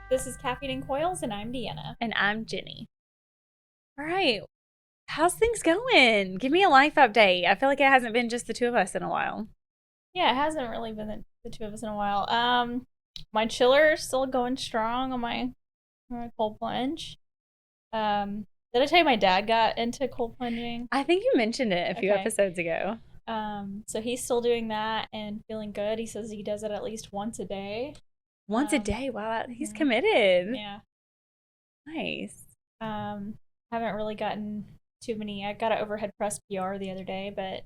This is Caffeine Coils, and I'm Deanna. And I'm Jenny. All right. How's things going? Give me a life update. I feel like it hasn't been just the two of us in a while. Yeah, it hasn't really been the two of us in a while. My chiller is still going strong on my cold plunge. Did I tell you my dad got into cold plunging? I think you mentioned it a few Okay. episodes ago. So he's still doing that and feeling good. He says he does it at least once a day. Once a day. Wow, he's Mhm. committed. Yeah. Nice. Haven't really gotten too many. I got an overhead press PR the other day, but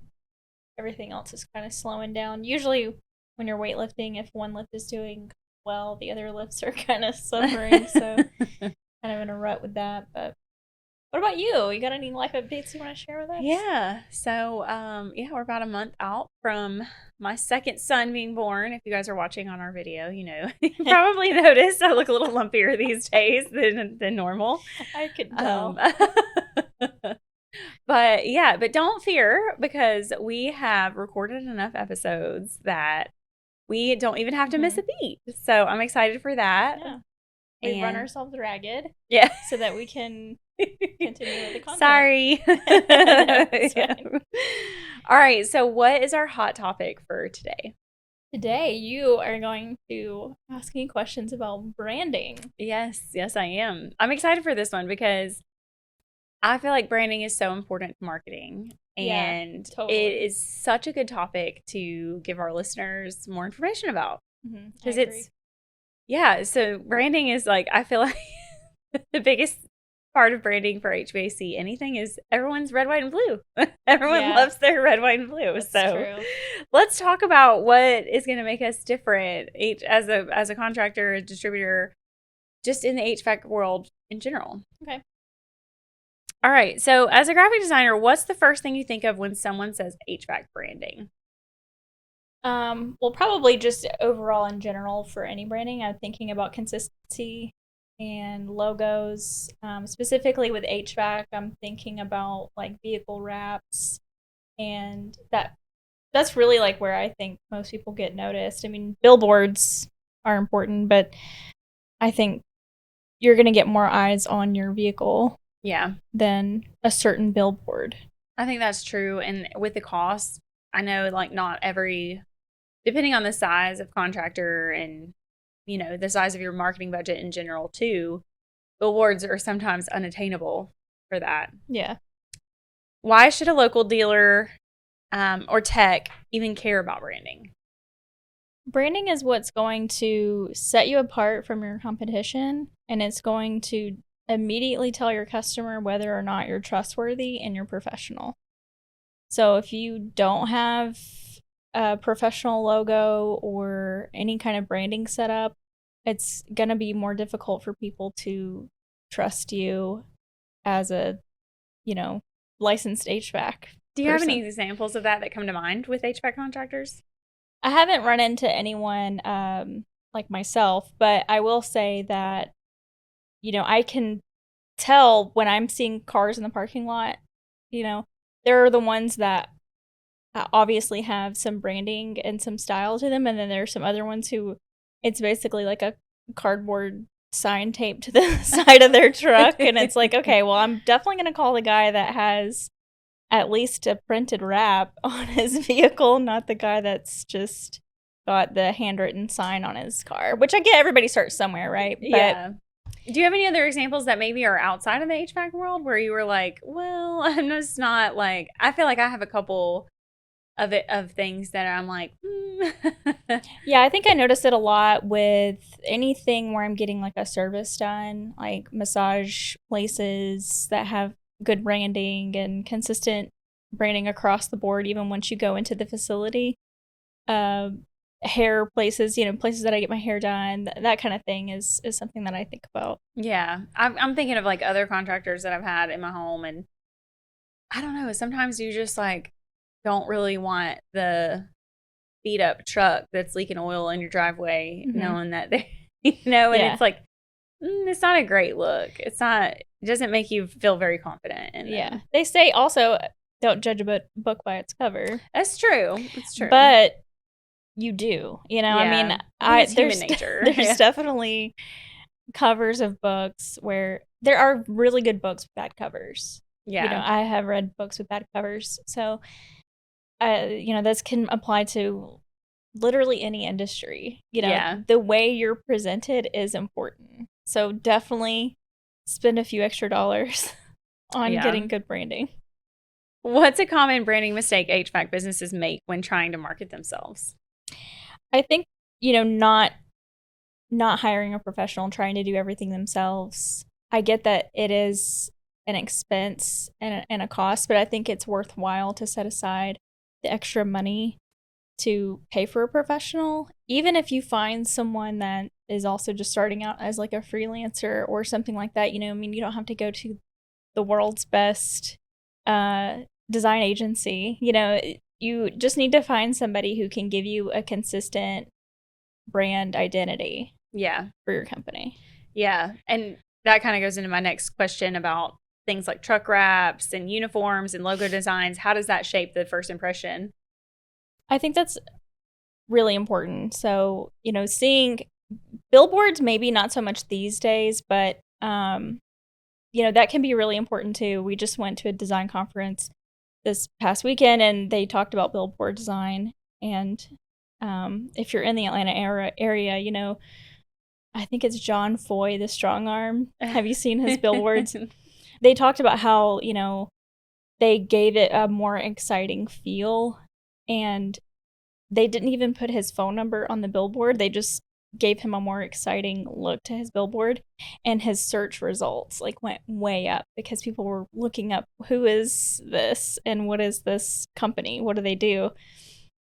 everything else is kind of slowing down. Usually, when you're weightlifting, if one lift is doing well, the other lifts are kind of suffering. So, kind of in a rut with that. But what about you? You got any life updates you want to share with us? Yeah. So, we're about a month out from my second son being born. If you guys are watching on our video, you probably noticed I look a little lumpier these days than normal. I could tell. But don't fear, because we have recorded enough episodes that we don't even have to miss a beat. So I'm excited for that. Yeah. We run ourselves ragged. Yeah. So that we can continue with the content. Sorry. Yeah. All right. So what is our hot topic for today? Today, you are going to ask me questions about branding. Yes, I am. I'm excited for this one because I feel like branding is so important to marketing. And totally. It is such a good topic to give our listeners more information about. Because so branding is I feel like the biggest part of branding for HVAC anything is everyone's red, white, and blue. Everyone loves their red, white, and blue. That's so true. Let's talk about what is going to make us different as a contractor, a distributor, just in the HVAC world in general. Okay. All right. So as a graphic designer, what's the first thing you think of when someone says HVAC branding? Well, probably just overall in general for any branding, I'm thinking about consistency and logos. Specifically with HVAC, I'm thinking about vehicle wraps, and that's really where I think most people get noticed. I mean, billboards are important, but I think you're going to get more eyes on your vehicle than a certain billboard. I think that's true. And with the cost, I know not every, depending on the size of contractor and, the size of your marketing budget in general too, billboards are sometimes unattainable for that. Yeah. Why should a local dealer or tech even care about branding? Branding is what's going to set you apart from your competition, and it's going to immediately tell your customer whether or not you're trustworthy and you're professional. So if you don't have a professional logo or any kind of branding set up, it's going to be more difficult for people to trust you as a, licensed HVAC. Do you have any examples of that come to mind with HVAC contractors? I haven't run into anyone like myself, but I will say that, I can tell when I'm seeing cars in the parking lot, there are the ones that obviously have some branding and some style to them, and then there are some other ones who it's basically like a cardboard sign taped to the side of their truck, and it's okay, well, I'm definitely going to call the guy that has at least a printed wrap on his vehicle, not the guy that's just got the handwritten sign on his car, which I get everybody starts somewhere, right? Yeah. Do you have any other examples that maybe are outside of the HVAC world where you were well, I'm just not I feel like I have a couple of things that I'm Yeah, I think I noticed it a lot with anything where I'm getting a service done, like massage places that have good branding and consistent branding across the board, even once you go into the facility. Hair places, places that I get my hair done, that kind of thing is something that I think about. Yeah, I'm thinking of other contractors that I've had in my home, and I don't know, sometimes you just don't really want the beat up truck that's leaking oil in your driveway, knowing that they, and it's it's not a great look. It doesn't make you feel very confident. And they say also don't judge a book by its cover. That's true. It's true. But you do, I mean, it's human nature. There's definitely covers of books where there are really good books with bad covers. Yeah. I have read books with bad covers. So, this can apply to literally any industry. Yeah. The way you're presented is important. So definitely spend a few extra dollars on Yeah. getting good branding. What's a common branding mistake HVAC businesses make when trying to market themselves? I think, not hiring a professional and trying to do everything themselves. I get that it is an expense and a cost, but I think it's worthwhile to set aside the extra money to pay for a professional, even if you find someone that is also just starting out as like a freelancer or something like that. You don't have to go to the world's best design agency. You just need to find somebody who can give you a consistent brand identity Yeah. for your company. Yeah. And that kind of goes into my next question about things like truck wraps and uniforms and logo designs. How does that shape the first impression? I think that's really important. So, seeing billboards, maybe not so much these days, but, that can be really important too. We just went to a design conference this past weekend and they talked about billboard design. And if you're in the Atlanta area, I think it's John Foy, the strong arm. Have you seen his billboards? They talked about how, they gave it a more exciting feel, and they didn't even put his phone number on the billboard. They just gave him a more exciting look to his billboard, and his search results went way up because people were looking up, who is this and what is this company? What do they do?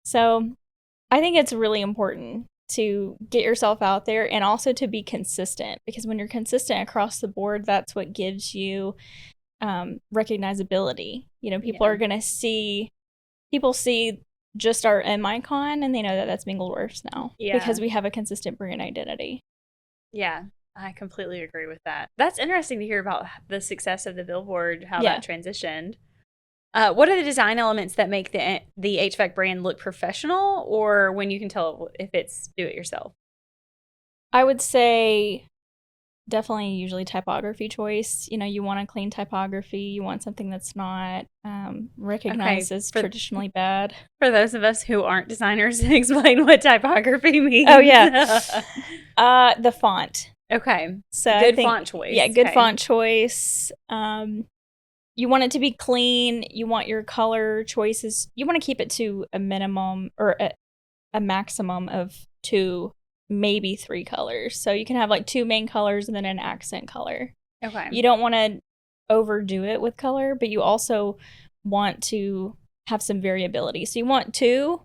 So I think it's really important to get yourself out there and also to be consistent, because when you're consistent across the board, that's what gives you recognizability. People are going to people see just our M icon and they know that that's Mingleworths now because we have a consistent brand identity. Yeah, I completely agree with that. That's interesting to hear about the success of the billboard, how that transitioned. What are the design elements that make the HVAC brand look professional, or when you can tell if it's do it yourself? I would say definitely usually typography choice. You want a clean typography. You want something that's not recognized as traditionally bad. For those of us who aren't designers, explain what typography means. Oh, yeah. The font. Okay. So good font choice. Yeah, good font choice. You want it to be clean. You want your color choices. You want to keep it to a minimum or a maximum of 2, maybe 3 colors. So you can have 2 main colors and then an accent color. Okay. You don't want to overdo it with color, but you also want to have some variability. So you want 2,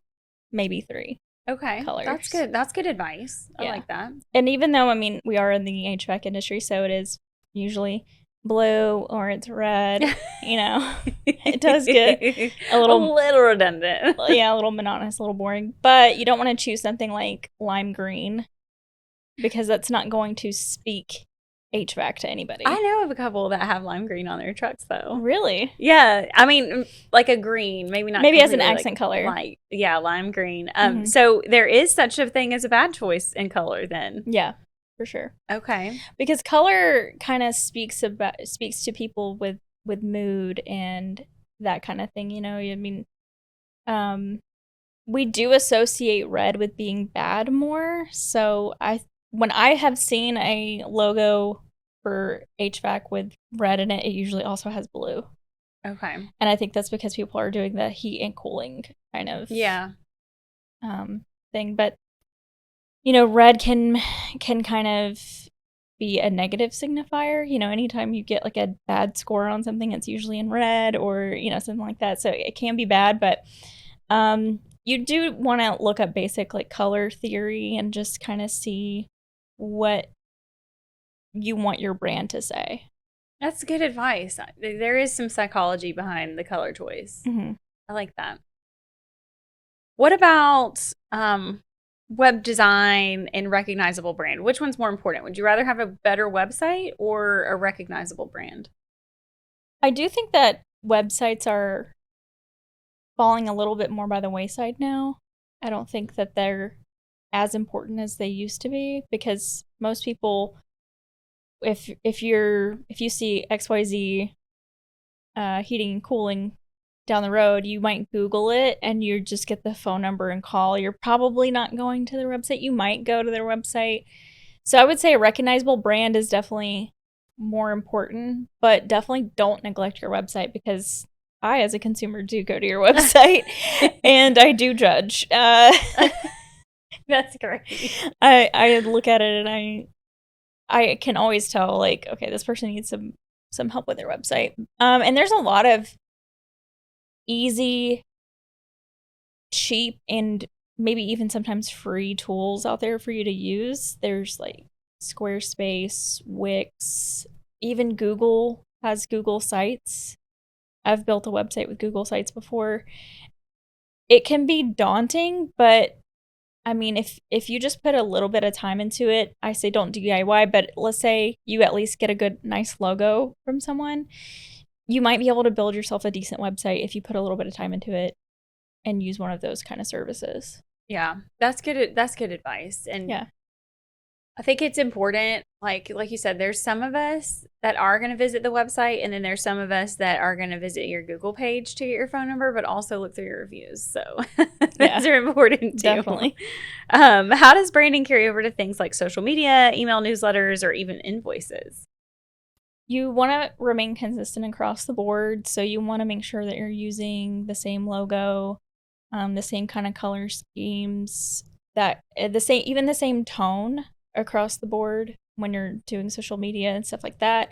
maybe 3. Okay. Colors. That's good. That's good advice. I like that. And even though, we are in the HVAC industry, so it is usually blue or it's red, it does get a little redundant. Yeah, a little monotonous, a little boring. But you don't want to choose something like lime green because that's not going to speak HVAC to anybody. I know of a couple that have lime green on their trucks though. Really? Yeah. Like a green, maybe not. Maybe as an accent color. Lime green. So there is such a thing as a bad choice in color then. Yeah. For sure. Okay. Because color kind of speaks to people with mood and that kind of thing, we do associate red with being bad more. So when I have seen a logo for HVAC with red in it, it usually also has blue. Okay. And I think that's because people are doing the heat and cooling kind of thing. But red can kind of be a negative signifier. Anytime you get a bad score on something, it's usually in red or, something like that. So it can be bad, but you do want to look up basic color theory and just kind of see what you want your brand to say. That's good advice. There is some psychology behind the color choice. Mm-hmm. I like that. What about web design and recognizable brand? Which one's more important? Would you rather have a better website or a recognizable brand? I do think that websites are falling a little bit more by the wayside now. I don't think that they're as important as they used to be because most people if you see XYZ heating and cooling down the road, you might Google it and you just get the phone number and call. You're probably not going to their website. You might go to their website. So I would say a recognizable brand is definitely more important, but definitely don't neglect your website, because I, as a consumer, do go to your website and I do judge. That's great. I look at it and I can always tell, like, okay, this person needs some help with their website. And there's a lot of easy, cheap, and maybe even sometimes free tools out there for you to use. There's like Squarespace, Wix, even Google has Google Sites. I've built a website with Google Sites before. It can be daunting, but I mean, if you just put a little bit of time into it, I say don't DIY, but let's say you at least get a good, nice logo from someone, you might be able to build yourself a decent website if you put a little bit of time into it and use one of those kind of services. Yeah, that's good. That's good advice. And yeah, I think it's important, like you said, there's some of us that are going to visit the website, and then there's some of us that are going to visit your Google page to get your phone number, but also look through your reviews. So those are important too. Definitely. How does branding carry over to things like social media, email newsletters, or even invoices? You want to remain consistent across the board. So you want to make sure that you're using the same logo, the same kind of color schemes, that even the same tone across the board when you're doing social media and stuff like that.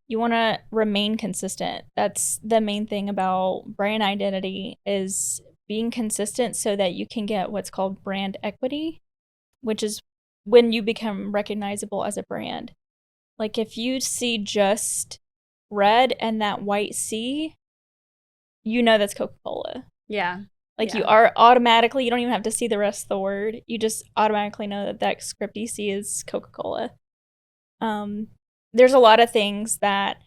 You want to remain consistent. That's the main thing about brand identity, is being consistent so that you can get what's called brand equity, which is when you become recognizable as a brand. Like if you see just red and that white C, you know that's Coca-Cola. Yeah. Like you are automatically, you don't even have to see the rest of the word. You just automatically know that that script you see is Coca-Cola. There's a lot of things that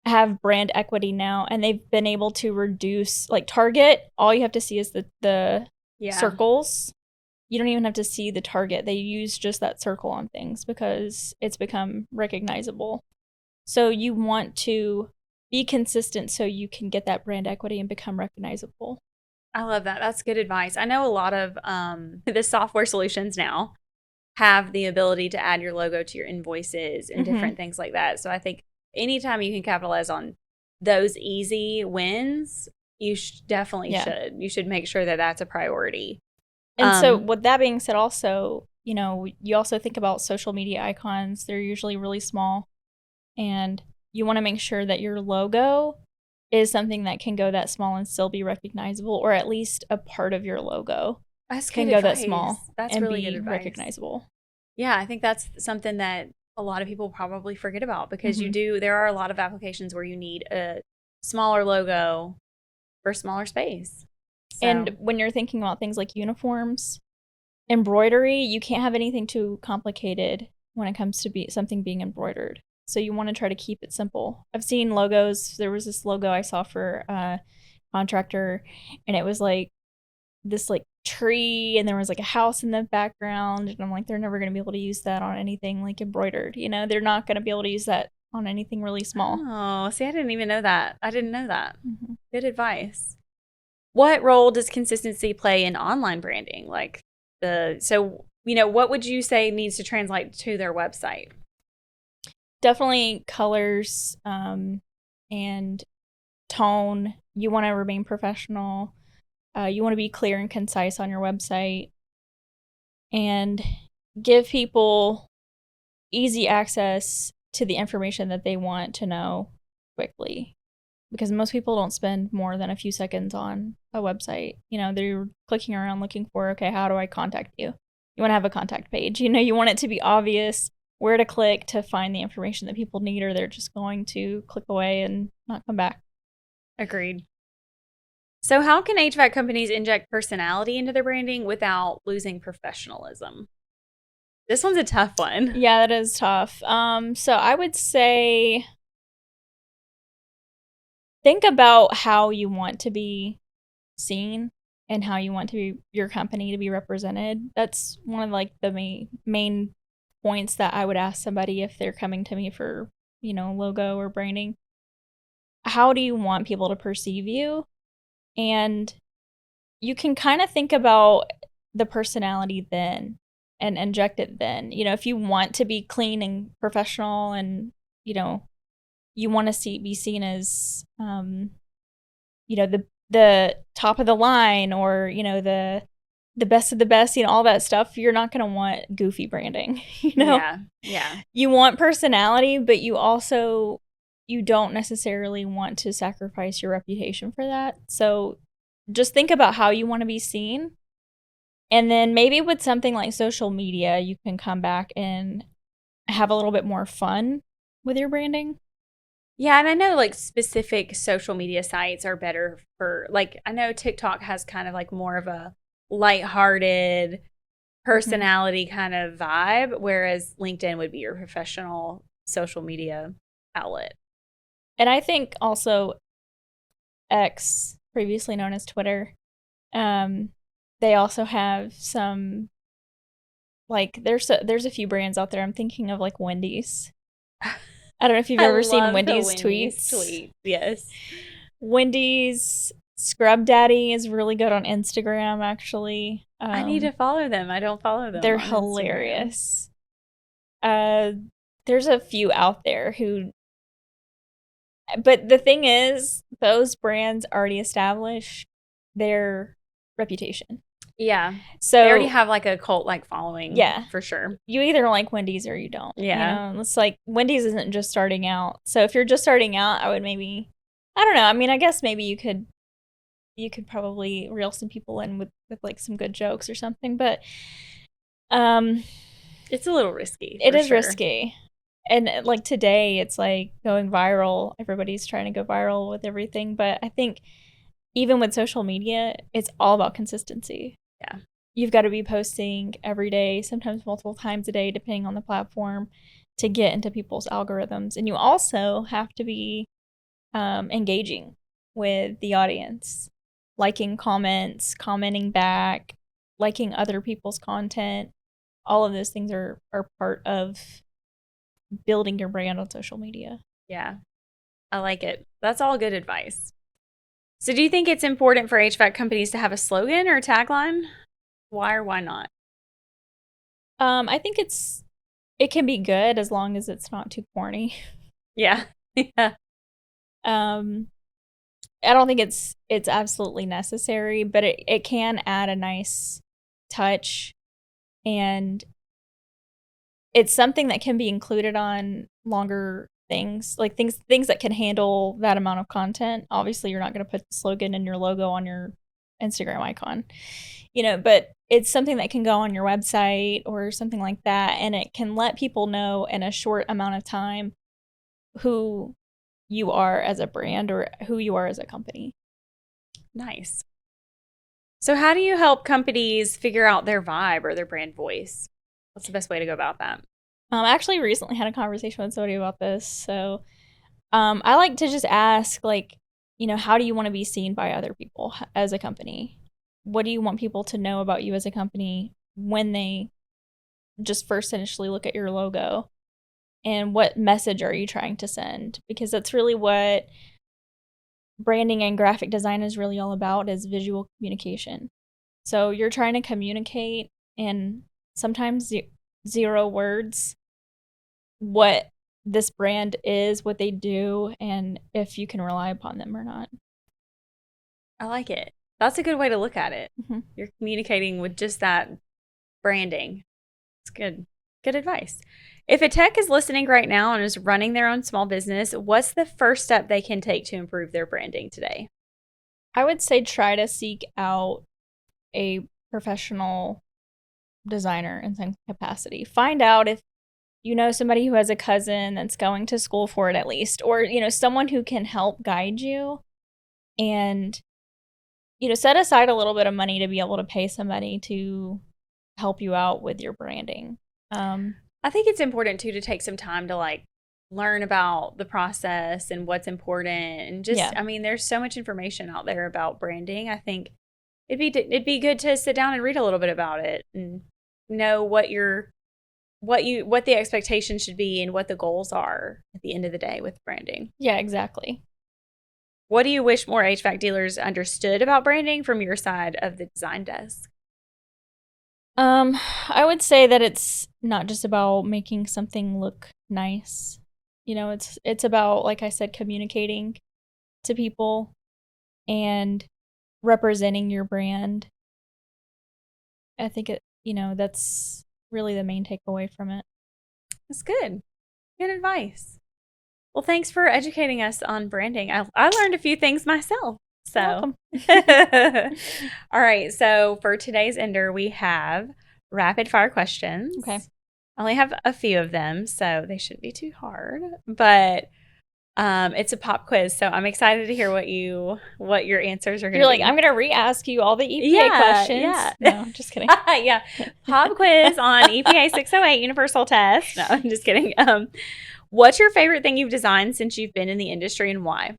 have brand equity now, and they've been able to reduce, like Target, all you have to see is the circles. You don't even have to see the target. They use just that circle on things because it's become recognizable. So you want to be consistent so you can get that brand equity and become recognizable. I love that. That's good advice. I know a lot of the software solutions now have the ability to add your logo to your invoices and different things like that. So I think anytime you can capitalize on those easy wins, you definitely should. You should make sure that that's a priority. And so with that being said, also, you know, you also think about social media icons. They're usually really small, and you want to make sure that your logo is something that can go that small and still be recognizable, or at least a part of your logo can go that small and really be recognizable. Yeah, I think that's something that a lot of people probably forget about, because there are a lot of applications where you need a smaller logo for smaller space. So. And when you're thinking about things like uniforms, embroidery, you can't have anything too complicated when it comes to something being embroidered. So you want to try to keep it simple. I've seen logos. There was this logo I saw for a contractor, and it was like this like tree, and there was like a house in the background, and I'm like, they're never going to be able to use that on anything like embroidered. You know, they're not going to be able to use that on anything really small. Oh, see, I didn't even know that. I didn't know that. Good advice. What role does consistency play in online branding? What would you say needs to translate to their website? Definitely colors and tone. You want to remain professional. You want to be clear and concise on your website, and give people easy access to the information that they want to know quickly. Because most people don't spend more than a few seconds on a website. You know, they're clicking around looking for, okay, how do I contact you? You want to have a contact page. You know, you want it to be obvious where to click to find the information that people need, or they're just going to click away and not come back. Agreed. So how can HVAC companies inject personality into their branding without losing professionalism? This one's a tough one. Yeah, that is tough. So I would say think about how you want to be seen and how you want your company to be represented. That's one of like the main points that I would ask somebody if they're coming to me for, logo or branding. How do you want people to perceive you? And you can kind of think about the personality then and inject it then. If you want to be clean and professional and, you want to be seen as, the top of the line or, the best of the best, all that stuff, you're not going to want goofy branding, Yeah. Yeah. You want personality, but you don't necessarily want to sacrifice your reputation for that. So just think about how you want to be seen. And then maybe with something like social media, you can come back and have a little bit more fun with your branding. Yeah, and I know like specific social media sites are better for like I know TikTok has kind of like more of a lighthearted personality kind of vibe, whereas LinkedIn would be your professional social media outlet. And I think also X, previously known as Twitter, they also have some like there's a few brands out there. I'm thinking of like Wendy's. I don't know if you've ever seen Wendy's tweets. Yes. Wendy's Scrub Daddy is really good on Instagram, actually. I need to follow them. I don't follow them. They're hilarious. There's a few out there but the thing is, those brands already establish their reputation. Yeah. So they already have like a cult-like following. Yeah. For sure. You either like Wendy's or you don't. Yeah. It's like Wendy's isn't just starting out. So if you're just starting out, I would maybe, I don't know. I mean, I guess maybe you could probably reel some people in with like some good jokes or something, but it's a little risky. It is risky. And like today, it's like going viral. Everybody's trying to go viral with everything. But I think even with social media, it's all about consistency. Yeah. You've got to be posting every day, sometimes multiple times a day, depending on the platform, to get into people's algorithms. And you also have to be engaging with the audience, liking comments, commenting back, liking other people's content. All of those things are part of building your brand on social media. Yeah, I like it. That's all good advice. So do you think it's important for HVAC companies to have a slogan or a tagline? Why or why not? I think it can be good as long as it's not too corny. Yeah. Yeah. I don't think it's absolutely necessary, but it can add a nice touch, and it's something that can be included on longer things, like things that can handle that amount of content. Obviously, you're not going to put the slogan and your logo on your Instagram icon, but it's something that can go on your website or something like that, and it can let people know in a short amount of time who you are as a brand or who you are as a company. Nice. So how do you help companies figure out their vibe or their brand voice? What's the best way to go about that? I actually recently had a conversation with somebody about this. So I like to just ask, like, how do you want to be seen by other people as a company? What do you want people to know about you as a company when they just first initially look at your logo? And what message are you trying to send? Because that's really what branding and graphic design is really all about, is visual communication. So you're trying to communicate in sometimes 0 words what this brand is, what they do, and if you can rely upon them or not. I like it. That's a good way to look at it. Mm-hmm. You're communicating with just that branding. It's good. Good advice. If a tech is listening right now and is running their own small business, what's the first step they can take to improve their branding today? I would say try to seek out a professional designer in some capacity. Find out if you know somebody who has a cousin that's going to school for it at least, or, someone who can help guide you, and, set aside a little bit of money to be able to pay somebody to help you out with your branding. I think it's important too to take some time to like learn about the process and what's important, and just I mean, there's so much information out there about branding. I think it'd be good to sit down and read a little bit about it and know what you're what the expectation should be and what the goals are at the end of the day with branding. Yeah, exactly. What do you wish more HVAC dealers understood about branding from your side of the design desk? I would say that it's not just about making something look nice. It's about, like I said, communicating to people and representing your brand. I think that's really the main takeaway from it. That's good. Good advice. Well, thanks for educating us on branding. I learned a few things myself. So, all right. So for today's ender, we have rapid fire questions. Okay. I only have a few of them, so they shouldn't be too hard. But it's a pop quiz, so I'm excited to hear what your answers are going to be. You're like, I'm going to re-ask you all the EPA questions. Yeah. No, just kidding. Yeah. Pop quiz on EPA 608 universal test. No, I'm just kidding. What's your favorite thing you've designed since you've been in the industry, and why?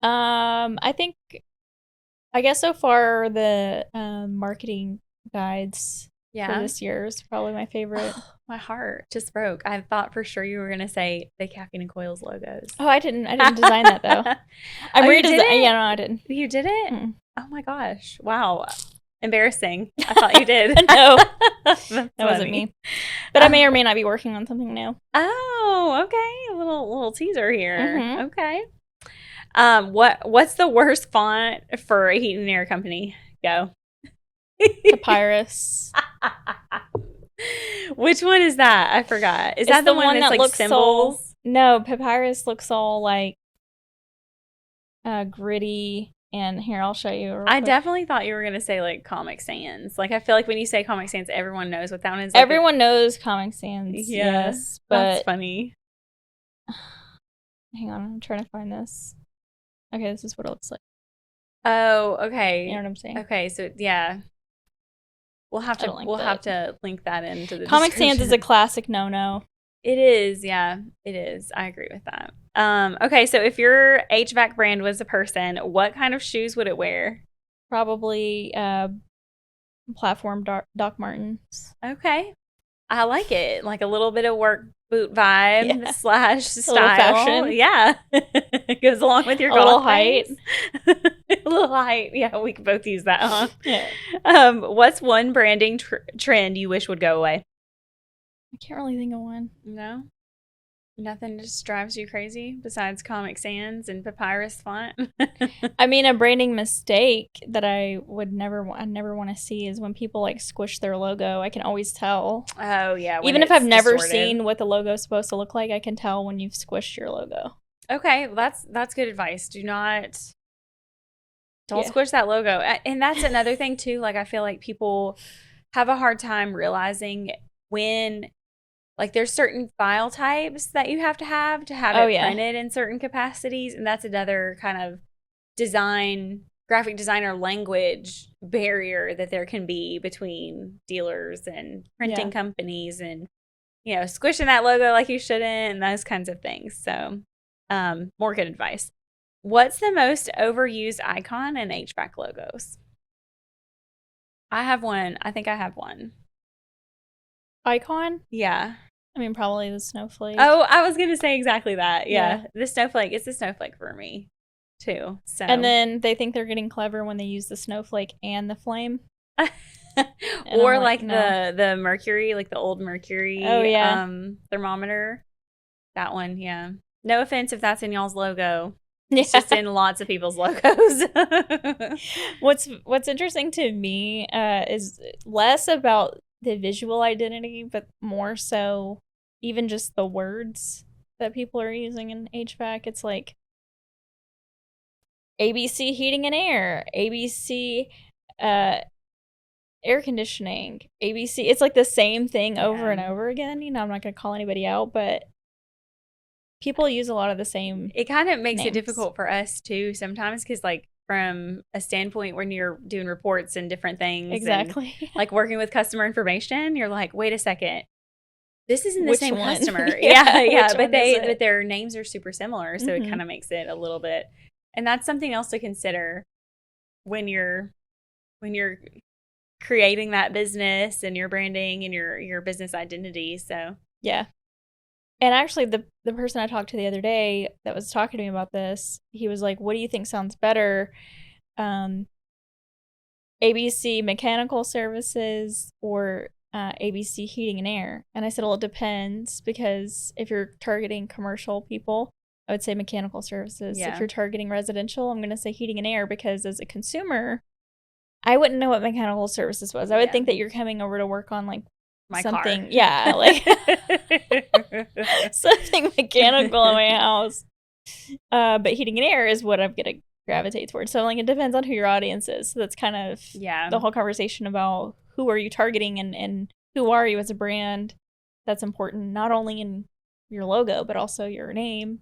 I guess so far the marketing guides for Yeah. this year is probably my favorite. My heart just broke. I thought for sure you were going to say the Caffeine Coils logos. Oh, I didn't design that though. I'm redesigning. Yeah, no, I didn't. You did it? Mm-mm. Oh my gosh. Wow. Embarrassing. I thought you did. No, That's that funny. wasn't me. But I may or may not be working on something new. Oh, okay. A little teaser here. Mhm. Okay. What's the worst font for a heat and air company? Go. Papyrus. Which one is that? I forgot. Is It's that the one that's like looks symbols? No, Papyrus looks all like gritty. And here, I'll show you. Real I quick. definitely thought you were going to say like Comic Sans. Like I feel like when you say Comic Sans, everyone knows what that one is. Like Everyone knows Comic Sans. Yeah, yes, that's but funny. hang on, I'm trying to find this. Okay, this is what it looks like. Oh, okay. You know what I'm saying? Okay, so yeah. We'll have to link that into the Comic Sans is a description. classic no-no. It is, yeah, it is. I agree with that. Okay, so if your HVAC brand was a person, what kind of shoes would it wear? Probably platform Doc Martens. Okay, I like it. Like a little bit of work boot vibe / style. fashion. Yeah, it goes along with your A little golf height. a little height. Yeah, we could both use that, huh? Yeah. What's one branding trend you wish would go away? I can't really think of one. No? Nothing just drives you crazy besides Comic Sans and Papyrus font? I mean, a branding mistake that I never want to see is when people like squish their logo. I can always tell. Oh, yeah. Even if I've never seen what the logo is supposed to look like, I can tell when you've squished your logo. Okay, well, that's good advice. Don't squish that logo. And that's another thing too. Like I feel like people have a hard time realizing when like there's certain file types that you have to have it printed in certain capacities, and that's another kind of graphic designer language barrier that there can be between dealers and printing companies, and squishing that logo like you shouldn't, and those kinds of things. So more good advice. What's the most overused icon in HVAC logos? I have one. I think I have one. Icon? Yeah. I mean, probably the snowflake. Oh, I was going to say exactly that. Yeah. The snowflake. It's the snowflake for me, too. So. And then they think they're getting clever when they use the snowflake and the flame. Or like no. the mercury, like the old mercury thermometer. That one, yeah. No offense if that's in y'all's logo. It's just in lots of people's logos. What's interesting to me is less about the visual identity, but more so even just the words that people are using in HVAC. It's like ABC heating and air, ABC air conditioning, ABC. It's like the same thing over and over again. I'm not going to call anybody out, but people use a lot of the same. It kind of makes names. it difficult for us too sometimes, because like from a standpoint when you're doing reports and different things, exactly, and, like working with customer information, you're like, wait a second, this isn't the same one? customer. yeah, but their names are super similar, so it kind of makes it a little bit. And that's something else to consider when you're creating that business and your branding and your business identity. So Yeah. And actually, the person I talked to the other day that was talking to me about this, he was like, "What do you think sounds better, ABC Mechanical Services or ABC Heating and Air?" And I said, "Well, it depends, because if you're targeting commercial people, I would say Mechanical Services. Yeah. If you're targeting residential, I'm going to say Heating and Air, because as a consumer, I wouldn't know what Mechanical Services was. I would think that you're coming over to work on like my something, car. yeah, like something mechanical in my house. But Heating and Air is what I'm gonna gravitate towards. So like, it depends on who your audience is. So that's kind of the whole conversation about who are you targeting, and who are you as a brand. That's important, not only in your logo, but also your name.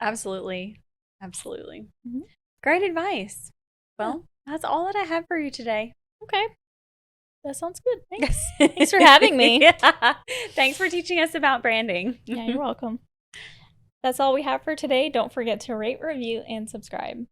Absolutely. Absolutely. Mm-hmm. Great advice. Well, that's all that I have for you today. Okay. That sounds good. Thanks. Thanks for having me. Yeah. Thanks for teaching us about branding. Yeah, you're welcome. That's all we have for today. Don't forget to rate, review, and subscribe.